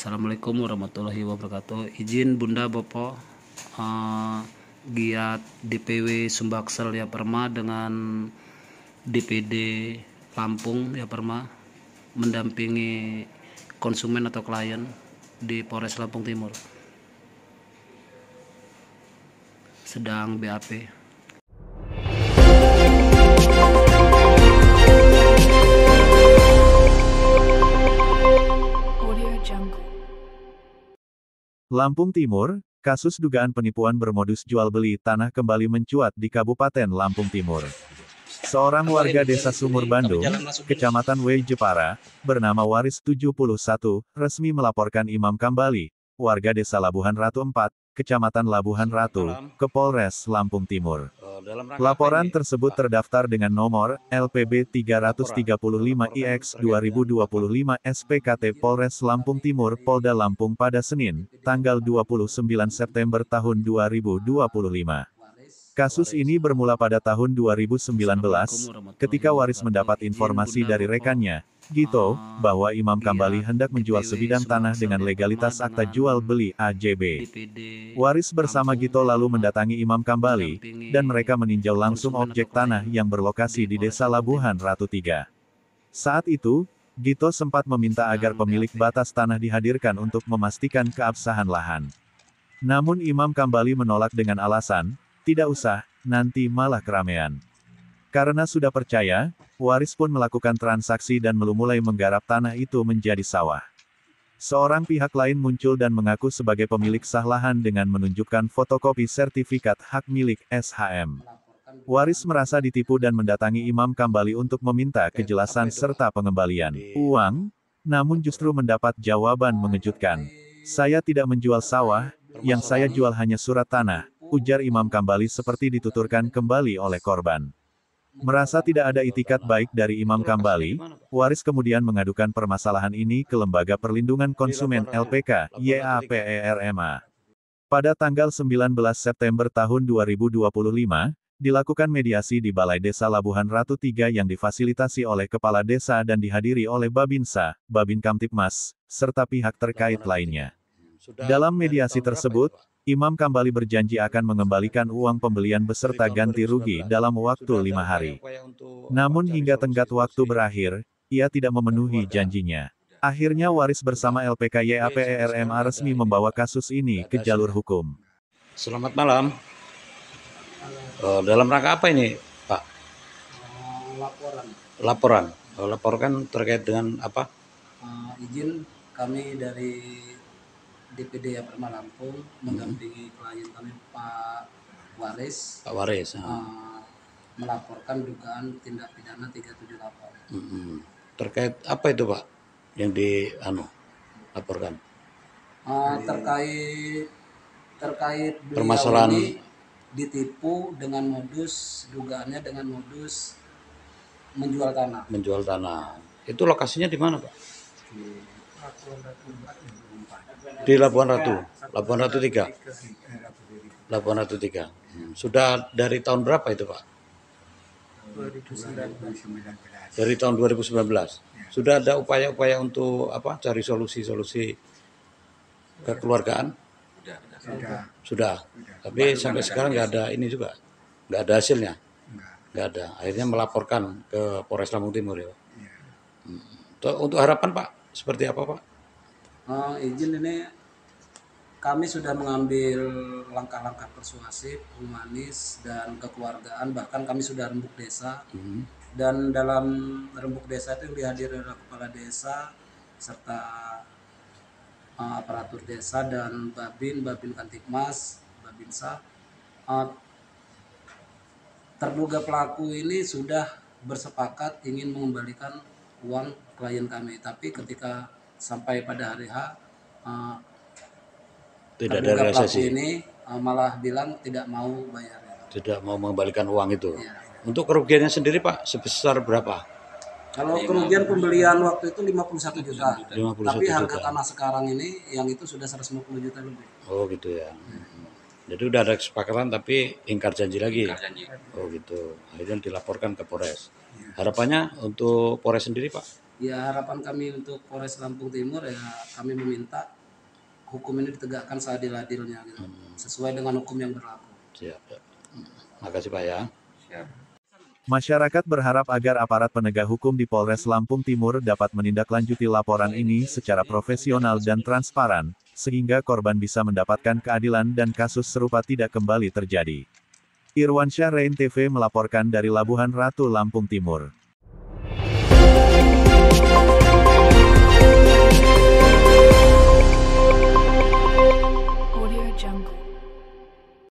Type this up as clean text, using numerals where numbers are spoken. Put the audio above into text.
Assalamualaikum warahmatullahi wabarakatuh. Izin Bunda Bapak, giat DPW Sumbaksel ya Perma dengan DPD Lampung ya Perma mendampingi konsumen atau klien di Polres Lampung Timur sedang BAP. Lampung Timur, kasus dugaan penipuan bermodus jual beli tanah kembali mencuat di Kabupaten Lampung Timur. Seorang warga desa Sumur Bandung, Kecamatan W. Jepara, bernama Waris 71, resmi melaporkan Imam Kambali, warga desa Labuhan Ratu 4, Kecamatan Labuhan Ratu, ke Polres Lampung Timur. Laporan tersebut terdaftar dengan nomor LPB 335IX 2025 SPKT Polres Lampung Timur Polda Lampung pada Senin, tanggal 29 September tahun 2025. Kasus ini bermula pada tahun 2019, ketika Waris mendapat informasi dari rekannya, Gito, bahwa Imam Kambali hendak menjual sebidang tanah dengan legalitas akta jual beli AJB. Waris bersama Gito lalu mendatangi Imam Kambali, dan mereka meninjau langsung objek tanah yang berlokasi di desa Labuhan Ratu 3. Saat itu, Gito sempat meminta agar pemilik batas tanah dihadirkan untuk memastikan keabsahan lahan. Namun Imam Kambali menolak dengan alasan, tidak usah, nanti malah keramaian. Karena sudah percaya, Waris pun melakukan transaksi dan mulai menggarap tanah itu menjadi sawah. Seorang pihak lain muncul dan mengaku sebagai pemilik sah lahan dengan menunjukkan fotokopi sertifikat hak milik SHM. Waris merasa ditipu dan mendatangi Imam Kambali untuk meminta kejelasan serta pengembalian uang, namun justru mendapat jawaban mengejutkan. Saya tidak menjual sawah, yang saya jual hanya surat tanah, ujar Imam Kambali seperti dituturkan kembali oleh korban. Merasa tidak ada itikat baik dari Imam Kambali, Waris kemudian mengadukan permasalahan ini ke Lembaga Perlindungan Konsumen LPK, YAPERMA. Pada tanggal 19 September tahun 2025, dilakukan mediasi di Balai Desa Labuhan Ratu 3 yang difasilitasi oleh Kepala Desa dan dihadiri oleh Babinsa, Babin Kamtipmas, serta pihak terkait lainnya. Dalam mediasi tersebut, Imam Kambali berjanji akan mengembalikan uang pembelian beserta ganti rugi dalam waktu 5 hari. Namun hingga tenggat waktu berakhir, ia tidak memenuhi janjinya. Akhirnya Waris bersama LPK YAPERMA resmi membawa kasus ini ke jalur hukum. Selamat malam. Dalam rangka apa ini, Pak? Laporan. Laporkan terkait dengan apa? Izin kami dari DPD Perma Lampung mendampingi klien kami Pak Waris. Pak Waris. Melaporkan dugaan tindak pidana 378. Terkait apa itu, Pak? Yang laporkan? Terkait beliau Permasalahan ini ditipu dengan dugaannya dengan modus menjual tanah. Menjual tanah. Itu lokasinya di mana, Pak? Di Labuhan Ratu. Labuhan Ratu 3. Labuhan Ratu 3. Sudah dari tahun berapa itu, Pak? 2019. Dari tahun 2019. Sudah ada upaya-upaya untuk cari solusi-solusi kekeluargaan? Sudah. Tapi sampai sekarang nggak ada ini juga. Nggak ada hasilnya. Nggak ada. Akhirnya melaporkan ke Polres Lampung Timur ya, Pak. Untuk harapan, Pak, seperti apa, Pak? Izin ini kami sudah mengambil langkah-langkah persuasif, humanis, dan kekeluargaan. Bahkan kami sudah rembuk desa. Dan dalam rembuk desa itu yang dihadiri oleh kepala desa serta aparatur desa dan Babin Kamtipmas, Babinsa. Terduga pelaku ini sudah bersepakat ingin mengembalikan uang klien kami, tapi ketika sampai pada hari H, tidak ada terduga pelaku realisasi. ini malah bilang tidak mau bayar. Tidak mau mengembalikan uang itu. Ya. Untuk kerugiannya sendiri, Pak, sebesar berapa? Kalau kerugian pembelian waktu itu 51 juta. 51 Tapi harga juta. tanah sekarang ini yang itu sudah 150 juta lebih. Oh gitu ya. Jadi udah ada kesepakatan tapi ingkar janji lagi. Oh gitu. Akhirnya dilaporkan ke Polres. Harapannya untuk Polres sendiri, Pak? Ya harapan kami untuk Polres Lampung Timur ya kami meminta hukum ini ditegakkan seadil-adilnya gitu, sesuai dengan hukum yang berlaku. Siap. Ya. Makasih Pak ya. Masyarakat berharap agar aparat penegak hukum di Polres Lampung Timur dapat menindaklanjuti laporan ini secara profesional dan transparan, sehingga korban bisa mendapatkan keadilan dan kasus serupa tidak kembali terjadi. Irwansyah, Rain TV melaporkan dari Labuhan Ratu, Lampung Timur.